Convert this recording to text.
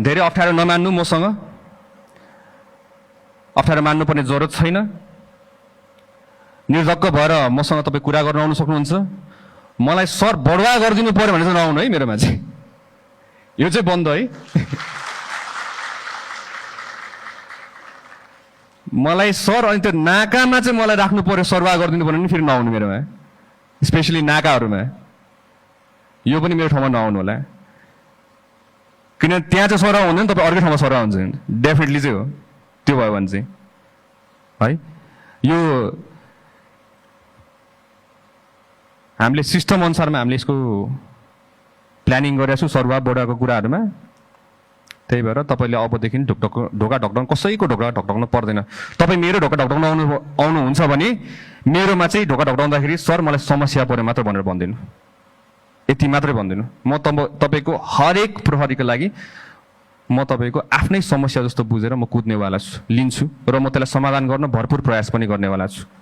धेरै अप्ठ्यारो नमान्नु, मसँग अप्ठ्यारो मान्नुपर्ने जरुरत छैन। निर्धक्क भएर मसँग तपाईँ कुरा गर्न आउनु सक्नुहुन्छ। मलाई सर बढुवा गरिदिनु पर्यो भने चाहिँ नआउनु है मेरोमा चाहिँ, यो चाहिँ बन्द है। मलाई सर अनि त्यो नाकामा चाहिँ मलाई राख्नु पर्यो, सरवाह गरिदिनु पर्यो भने फेरि नआउनु मेरोमा, स्पेसली नाकाहरूमा। यो पनि मेरो ठाउँमा नआउनु होला, किनभने त्यहाँ चाहिँ सरवाह हुँदैन, तपाईँ अर्कै ठाउँमा सरवाह हुन्छ डेफिनेटली चाहिँ हो। त्यो भयो भने चाहिँ है, यो हामीले सिस्टम अनुसारमा हामीले यसको प्लानिङ गरेका छौँ सरवाह बढाएको कुराहरूमा। त्यही भएर तपाईँले अबदेखि ढोका ढकढक्न कसैको ढोका ढकढक्न पर्दैन। तपाईँ मेरो ढोका ढकढक्न आउनुहुन्छ भने मेरोमा चाहिँ ढोका ढकढक्दाखेरि सर मलाई समस्या पऱ्यो मात्र भनेर भन्दिनु, यति मात्रै भन्दिनु। म तपाईँको हरेक प्रहरीको लागि म तपाईँको आफ्नै समस्या जस्तो बुझेर म कुद्नेवाला छु, लिन्छु र म त्यसलाई समाधान गर्न भरपुर प्रयास पनि गर्नेवाला छु।